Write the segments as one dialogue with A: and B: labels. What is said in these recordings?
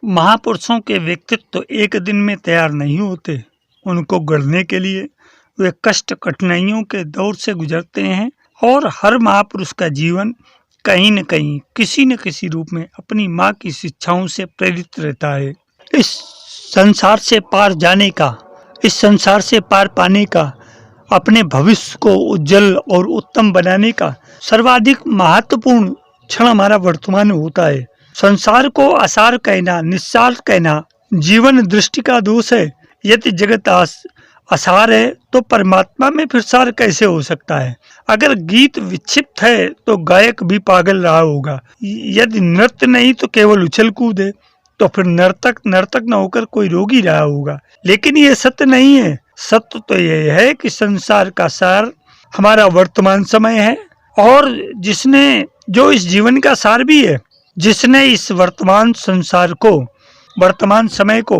A: महापुरुषों के व्यक्तित्व तो एक दिन में तैयार नहीं होते। उनको गढ़ने के लिए वे कष्ट कठिनाइयों के दौर से गुजरते हैं और हर महापुरुष का जीवन कहीं न कहीं किसी न किसी रूप में अपनी माँ की शिक्षाओं से प्रेरित रहता है। इस संसार से पार जाने का, इस संसार से पार पाने का, अपने भविष्य को उज्जवल और उत्तम बनाने का सर्वाधिक महत्वपूर्ण क्षण हमारा वर्तमान होता है। संसार को असार कहना, निस्सार कहना जीवन दृष्टि का दोष है। यदि जगत असार है तो परमात्मा में फिर सार कैसे हो सकता है। अगर गीत विक्षिप्त है तो गायक भी पागल रहा होगा। यदि नृत्य नहीं तो केवल उछल कूद है तो फिर नर्तक न होकर कोई रोगी रहा होगा। लेकिन ये सत्य नहीं है। सत्य तो यह है कि संसार का सार हमारा वर्तमान समय है और जो इस जीवन का सार भी है, जिसने इस वर्तमान संसार को, वर्तमान समय को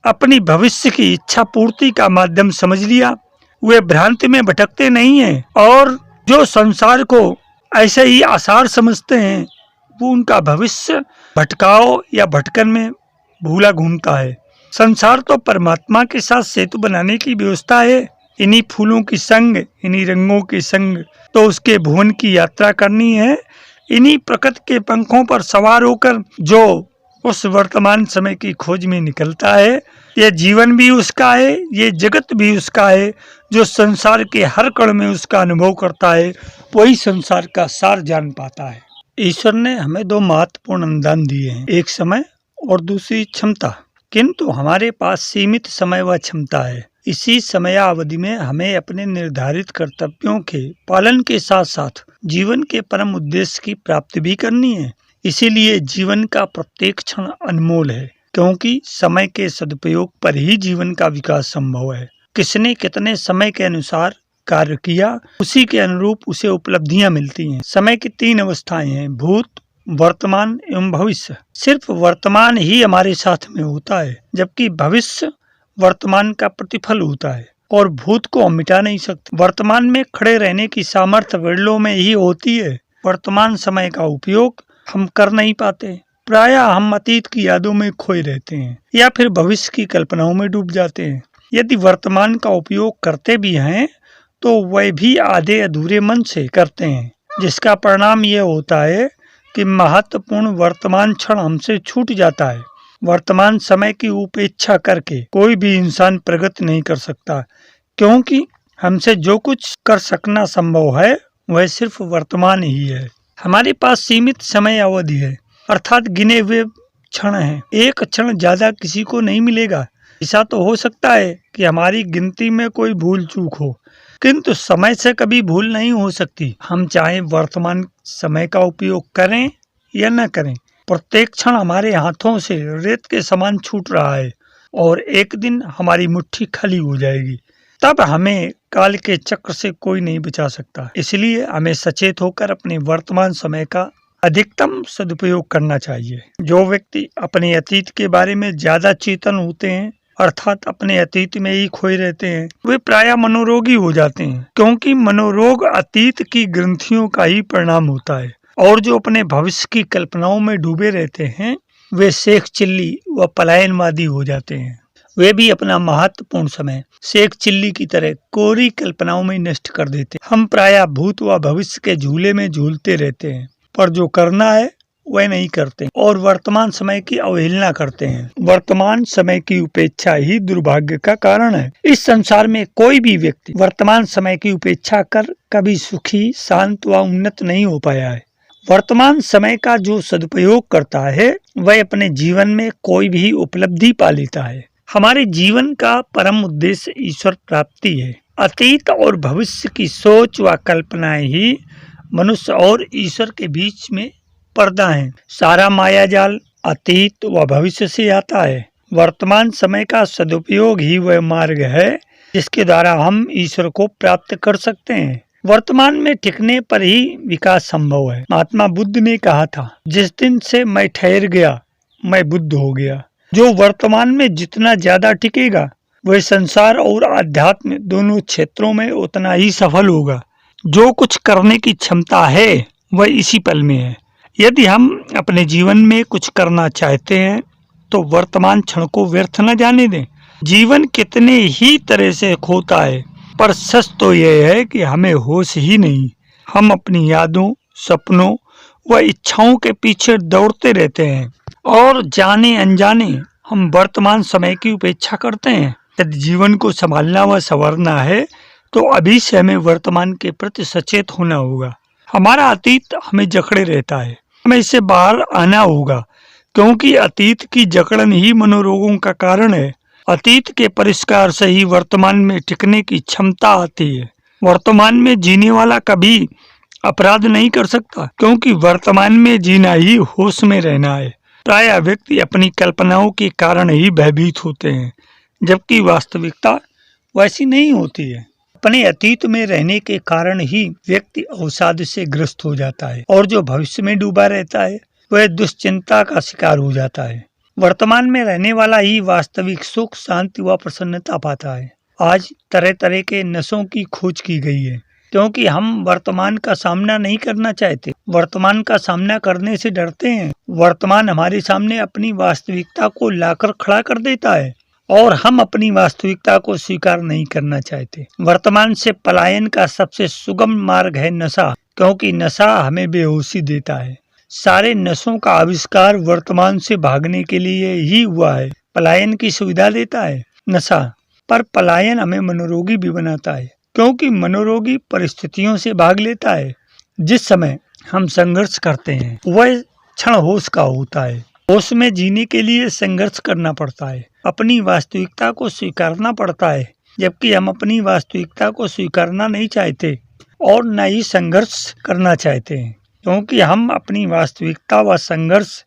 A: अपनी भविष्य की इच्छा पूर्ति का माध्यम समझ लिया, वे भ्रांति में भटकते नहीं हैं। और जो संसार को ऐसे ही आसार समझते हैं, वो उनका भविष्य भटकाव या भटकन में भूला घूमता है। संसार तो परमात्मा के साथ सेतु बनाने की व्यवस्था है। इन्हीं फूलों की संग, इन्हीं रंगों के संग तो उसके भुवन की यात्रा करनी है। इन्हीं प्रकृति के पंखों पर सवार होकर जो उस वर्तमान समय की खोज में निकलता है, ये जीवन भी उसका है, ये जगत भी उसका है। जो संसार के हर कण में उसका अनुभव करता है, वही संसार का सार जान पाता है। ईश्वर ने हमें दो महत्वपूर्ण अनुदान दिए हैं, एक समय और दूसरी क्षमता। किंतु हमारे पास सीमित समय व क्षमता है। इसी समयावधि में हमें अपने निर्धारित कर्तव्यों के पालन के साथ साथ जीवन के परम उद्देश्य की प्राप्ति भी करनी है। इसीलिए जीवन का प्रत्येक क्षण अनमोल है, क्योंकि समय के सदुपयोग पर ही जीवन का विकास संभव है। किसने कितने समय के अनुसार कार्य किया, उसी के अनुरूप उसे उपलब्धियां मिलती हैं। समय की तीन अवस्थाएं हैं, भूत, वर्तमान एवं भविष्य। सिर्फ वर्तमान ही हमारे साथ में होता है, जबकि भविष्य वर्तमान का प्रतिफल होता है और भूत को हम मिटा नहीं सकते। वर्तमान में खड़े रहने की सामर्थ्य विरलों में ही होती है। वर्तमान समय का उपयोग हम कर नहीं पाते। प्रायः हम अतीत की यादों में खोए रहते हैं या फिर भविष्य की कल्पनाओं में डूब जाते हैं। यदि वर्तमान का उपयोग करते भी हैं तो वह भी आधे अधूरे मन से करते हैं, जिसका परिणाम यह होता है कि महत्वपूर्ण वर्तमान क्षण हमसे छूट जाता है। वर्तमान समय की उपेक्षा करके कोई भी इंसान प्रगति नहीं कर सकता, क्योंकि हमसे जो कुछ कर सकना संभव है वह सिर्फ वर्तमान ही है। हमारे पास सीमित समय अवधि है, अर्थात गिने हुए क्षण हैं। एक क्षण ज्यादा किसी को नहीं मिलेगा। ऐसा तो हो सकता है कि हमारी गिनती में कोई भूल चूक हो, किंतु समय से कभी भूल नहीं हो सकती। हम चाहे वर्तमान समय का उपयोग करें या न करें, प्रत्येक क्षण हमारे हाथों से रेत के समान छूट रहा है और एक दिन हमारी मुट्ठी खाली हो जाएगी। तब हमें काल के चक्र से कोई नहीं बचा सकता। इसलिए हमें सचेत होकर अपने वर्तमान समय का अधिकतम सदुपयोग करना चाहिए। जो व्यक्ति अपने अतीत के बारे में ज्यादा चेतन होते हैं, अर्थात अपने अतीत में ही खोए रहते हैं, वे प्रायः मनोरोगी हो जाते हैं, क्योंकि मनोरोग अतीत की ग्रंथियों का ही परिणाम होता है। और जो अपने भविष्य की कल्पनाओं में डूबे रहते हैं, वे शेख चिल्ली व पलायनवादी हो जाते हैं। वे भी अपना महत्वपूर्ण समय शेख चिल्ली की तरह कोरी कल्पनाओं में नष्ट कर देते हैं। हम प्रायः भूत व भविष्य के झूले में झूलते रहते हैं, पर जो करना है वह नहीं करते और वर्तमान समय की अवहेलना करते हैं। वर्तमान समय की उपेक्षा ही दुर्भाग्य का कारण है। इस संसार में कोई भी व्यक्ति वर्तमान समय की उपेक्षा कर कभी सुखी, शांत व उन्नत नहीं हो पाया है। वर्तमान समय का जो सदुपयोग करता है, वह अपने जीवन में कोई भी उपलब्धि पा लेता है। हमारे जीवन का परम उद्देश्य ईश्वर प्राप्ति है। अतीत और भविष्य की सोच व कल्पनाएं ही मनुष्य और ईश्वर के बीच में पर्दा है। सारा मायाजाल अतीत व भविष्य से आता है। वर्तमान समय का सदुपयोग ही वह मार्ग है जिसके द्वारा हम ईश्वर को प्राप्त कर सकते हैं। वर्तमान में टिकने पर ही विकास संभव है। महात्मा बुद्ध ने कहा था, जिस दिन से मैं ठहर गया मैं बुद्ध हो गया। जो वर्तमान में जितना ज्यादा टिकेगा, वह संसार और आध्यात्म दोनों क्षेत्रों में उतना ही सफल होगा। जो कुछ करने की क्षमता है वह इसी पल में है। यदि हम अपने जीवन में कुछ करना चाहते हैं तो वर्तमान क्षण को व्यर्थ न जाने दें। जीवन कितने ही तरह से खोता है, पर सच तो यह है कि हमें होश ही नहीं। हम अपनी यादों, सपनों व इच्छाओं के पीछे दौड़ते रहते हैं और जाने अनजाने हम वर्तमान समय की उपेक्षा करते हैं। यदि जीवन को संभालना व संवारना है तो अभी से हमें वर्तमान के प्रति सचेत होना होगा। हमारा अतीत हमें जकड़े रहता है, हमें इससे बाहर आना होगा, क्योंकि अतीत की जकड़न ही मनोरोगों का कारण है। अतीत के परिष्कार से ही वर्तमान में टिकने की क्षमता आती है। वर्तमान में जीने वाला कभी अपराध नहीं कर सकता, क्योंकि वर्तमान में जीना ही होश में रहना है। प्रायः व्यक्ति अपनी कल्पनाओं के कारण ही भयभीत होते हैं, जबकि वास्तविकता वैसी नहीं होती है। अपने अतीत में रहने के कारण ही व्यक्ति अवसाद से ग्रस्त हो जाता है और जो भविष्य में डूबा रहता है वह दुश्चिंता का शिकार हो जाता है। वर्तमान में रहने वाला ही वास्तविक सुख, शांति व प्रसन्नता पाता है। आज तरह तरह के नशों की खोज की गई है, क्योंकि हम वर्तमान का सामना नहीं करना चाहते, वर्तमान का सामना करने से डरते हैं। वर्तमान हमारे सामने अपनी वास्तविकता को लाकर खड़ा कर देता है और हम अपनी वास्तविकता को स्वीकार नहीं करना चाहते। वर्तमान से पलायन का सबसे सुगम मार्ग है नशा, क्योंकि नशा हमें बेहोशी देता है। सारे नशों का आविष्कार वर्तमान से भागने के लिए ही हुआ है। पलायन की सुविधा देता है नशा, पर पलायन हमें मनोरोगी भी बनाता है, क्योंकि मनोरोगी परिस्थितियों से भाग लेता है। जिस समय हम संघर्ष करते हैं वह क्षण होश का होता है। होश में जीने के लिए संघर्ष करना पड़ता है, अपनी वास्तविकता को स्वीकारना पड़ता है, जबकि हम अपनी वास्तविकता को स्वीकारना नहीं चाहते और न ही संघर्ष करना चाहते हैं, क्योंकि हम अपनी वास्तविकता व संघर्ष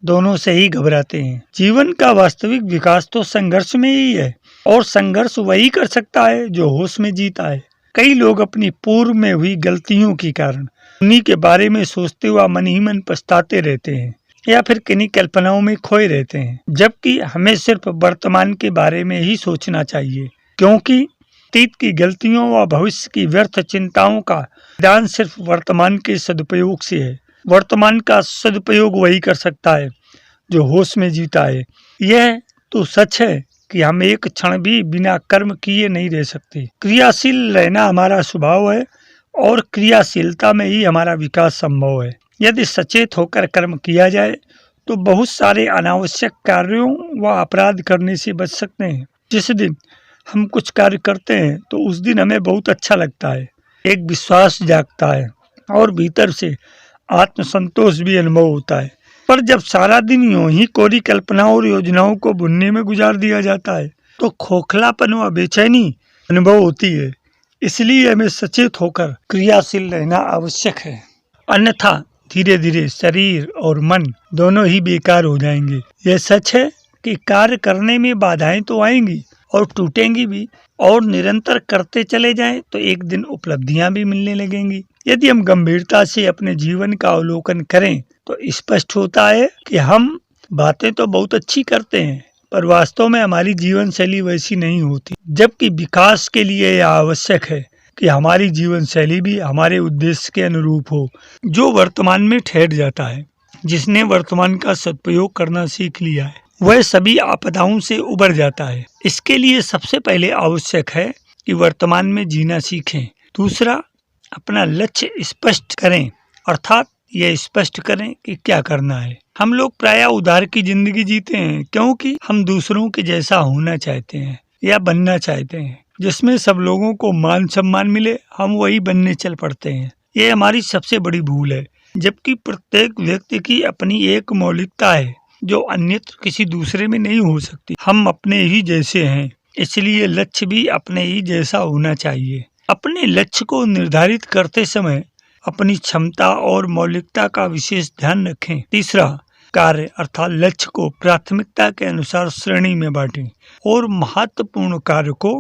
A: दोनों से ही घबराते हैं। जीवन का वास्तविक विकास तो संघर्ष में ही है और संघर्ष वही कर सकता है जो होश में जीता है। कई लोग अपनी पूर्व में हुई गलतियों के कारण उन्हीं के बारे में सोचते हुए मन ही मन पछताते रहते हैं या फिर किन्हीं कल्पनाओं में खोए रहते हैं, जबकि हमें सिर्फ वर्तमान के बारे में ही सोचना चाहिए, क्योंकि अतीत की गलतियों व भविष्य की व्यर्थ चिंताओं का निदान सिर्फ वर्तमान के सदुपयोग से है। वर्तमान का सदुपयोग वही कर सकता है जो होश में जीता है। यह तो सच है कि हम एक क्षण भी बिना कर्म किए नहीं रह सकते। क्रियाशील रहना हमारा स्वभाव है और क्रियाशीलता में ही हमारा विकास संभव है। यदि सचेत होकर कर्म किया जाए तो बहुत सारे अनावश्यक कार्यों व अपराध करने से बच सकते हैं। जिस दिन हम कुछ कार्य करते हैं तो उस दिन हमें बहुत अच्छा लगता है, एक विश्वास जागता है और भीतर से आत्मसंतोष भी अनुभव होता है। पर जब सारा दिन यूं ही कोरी कल्पनाओं और योजनाओं को बुनने में गुजार दिया जाता है तो खोखलापन व बेचैनी अनुभव होती है। इसलिए हमें सचेत होकर क्रियाशील रहना आवश्यक है, अन्यथा धीरे धीरे शरीर और मन दोनों ही बेकार हो जाएंगे। यह सच है कि कार्य करने में बाधाएं तो आएंगी और टूटेंगी भी, और निरंतर करते चले जाएं तो एक दिन उपलब्धियां भी मिलने लगेंगी। यदि हम गंभीरता से अपने जीवन का अवलोकन करें तो स्पष्ट होता है कि हम बातें तो बहुत अच्छी करते हैं, पर वास्तव में हमारी जीवन शैली वैसी नहीं होती। जबकि विकास के लिए यह आवश्यक है कि हमारी जीवन शैली भी हमारे उद्देश्य के अनुरूप हो। जो वर्तमान में ठहर जाता है, जिसने वर्तमान का सदुपयोग करना सीख लिया है, वह सभी आपदाओं से उबर जाता है। इसके लिए सबसे पहले आवश्यक है कि वर्तमान में जीना सीखें। दूसरा, अपना लक्ष्य स्पष्ट करें, अर्थात यह स्पष्ट करें कि क्या करना है। हम लोग प्रायः उधार की जिंदगी जीते हैं, क्योंकि हम दूसरों के जैसा होना चाहते हैं या बनना चाहते हैं, जिसमें सब लोगों को मान सम्मान मिले, हम वही बनने चल पड़ते हैं। ये हमारी सबसे बड़ी भूल है। जबकि प्रत्येक व्यक्ति की अपनी एक मौलिकता है जो अन्यत्र किसी दूसरे में नहीं हो सकती। हम अपने ही जैसे हैं, इसलिए लक्ष्य भी अपने ही जैसा होना चाहिए। अपने लक्ष्य को निर्धारित करते समय अपनी क्षमता और मौलिकता का विशेष ध्यान रखें। तीसरा, कार्य अर्थात लक्ष्य को प्राथमिकता के अनुसार श्रेणी में बांटें और महत्वपूर्ण कार्य को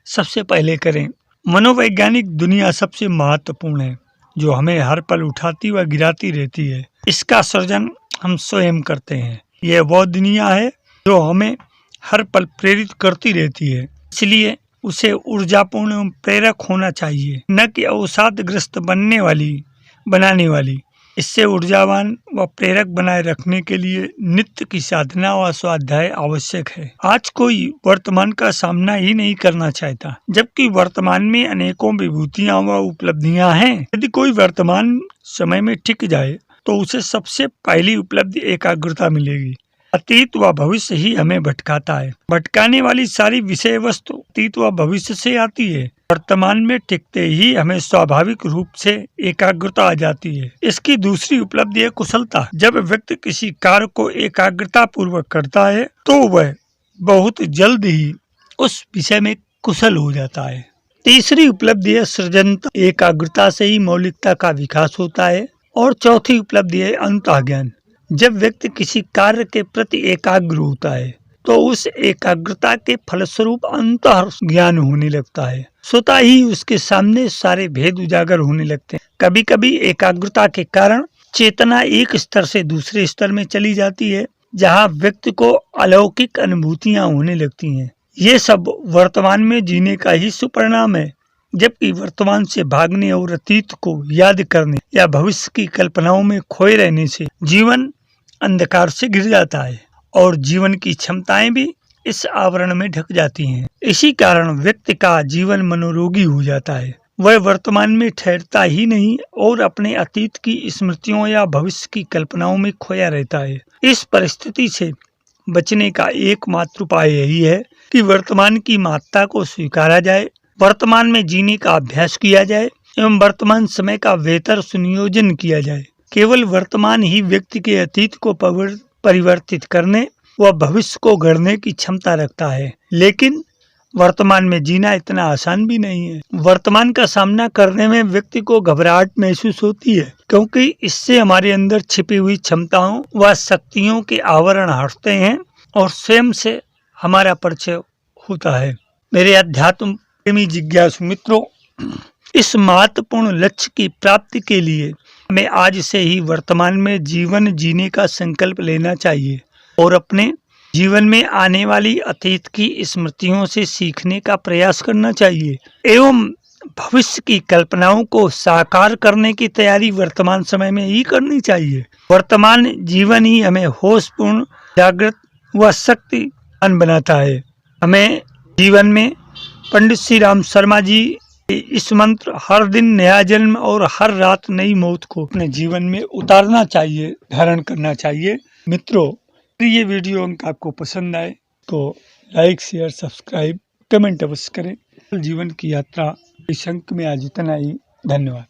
A: सबसे पहले करें। मनोवैज्ञानिक दुनिया सबसे महत्वपूर्ण है, जो हमें हर पल उठाती व गिराती रहती है। इसका सृजन हम स्वयं करते हैं। यह वो दुनिया है जो हमें हर पल प्रेरित करती रहती है, इसलिए उसे ऊर्जापूर्ण एवं प्रेरक होना चाहिए, न कि अवसादग्रस्त बनाने वाली। इससे ऊर्जावान व प्रेरक बनाए रखने के लिए नित्य की साधना व स्वाध्याय आवश्यक है। आज कोई वर्तमान का सामना ही नहीं करना चाहता, जबकि वर्तमान में अनेकों विभूतियां व उपलब्धियां हैं। यदि कोई वर्तमान समय में टिक जाए तो उसे सबसे पहली उपलब्धि एकाग्रता मिलेगी। अतीत व भविष्य ही हमें भटकाता है। भटकाने वाली सारी विषय वस्तु अतीत व भविष्य से आती है। वर्तमान में टिकते ही हमें स्वाभाविक रूप से एकाग्रता आ जाती है। इसकी दूसरी उपलब्धि है कुशलता। जब व्यक्ति किसी कार्य को एकाग्रता पूर्वक करता है तो वह बहुत जल्द ही उस विषय में कुशल हो जाता है। तीसरी उपलब्धि है सृजनता। एकाग्रता से ही मौलिकता का विकास होता है। और चौथी उपलब्धि है अंतःज्ञान। जब व्यक्ति किसी कार्य के प्रति एकाग्र होता है तो उस एकाग्रता के फलस्वरूप अंतः ज्ञान होने लगता है। स्वतः ही उसके सामने सारे भेद उजागर होने लगते हैं। कभी कभी एकाग्रता के कारण चेतना एक स्तर से दूसरे स्तर में चली जाती है, जहाँ व्यक्ति को अलौकिक अनुभूतियां होने लगती हैं। ये सब वर्तमान में जीने का ही सुपरिणाम है। जबकि वर्तमान से भागने और अतीत को याद करने या भविष्य की कल्पनाओं में खोए रहने से जीवन अंधकार से घिर जाता है और जीवन की क्षमताएं भी इस आवरण में ढक जाती हैं। इसी कारण व्यक्ति का जीवन मनोरोगी हो जाता है। वह वर्तमान में ठहरता ही नहीं और अपने अतीत की स्मृतियों या भविष्य की कल्पनाओं में खोया रहता है। इस परिस्थिति से बचने का एकमात्र उपाय यही है कि वर्तमान की महत्ता को स्वीकारा जाए, वर्तमान में जीने का अभ्यास किया जाए एवं वर्तमान समय का बेहतर सुनियोजन किया जाए। केवल वर्तमान ही व्यक्ति के अतीत को परिवर्तित करने व भविष्य को गढ़ने की क्षमता रखता है, लेकिन वर्तमान में जीना इतना आसान भी नहीं है। वर्तमान का सामना करने में व्यक्ति को घबराहट महसूस होती है, क्योंकि इससे हमारे अंदर छिपी हुई क्षमताओं व शक्तियों के आवरण हटते हैं और स्वयं से हमारा परिचय होता है। मेरे अध्यात्म प्रेमी जिज्ञासु मित्रों, इस महत्वपूर्ण लक्ष्य की प्राप्ति के लिए हमें आज से ही वर्तमान में जीवन जीने का संकल्प लेना चाहिए और अपने जीवन में आने वाली अतीत की स्मृतियों से सीखने का प्रयास करना चाहिए एवं भविष्य की कल्पनाओं को साकार करने की तैयारी वर्तमान समय में ही करनी चाहिए। वर्तमान जीवन ही हमें होशपूर्ण, जागृत व शक्तिवान बनाता है। हमें जीवन में पंडित श्री राम शर्मा जी इस मंत्र हर दिन नया जन्म और हर रात नई मौत को अपने जीवन में उतारना चाहिए, धारण करना चाहिए। मित्रों, ये वीडियो अगर आपको पसंद आए तो लाइक, शेयर, सब्सक्राइब, कमेंट अवश्य करें। जीवन की यात्रा इस अंक में आज इतना ही। धन्यवाद।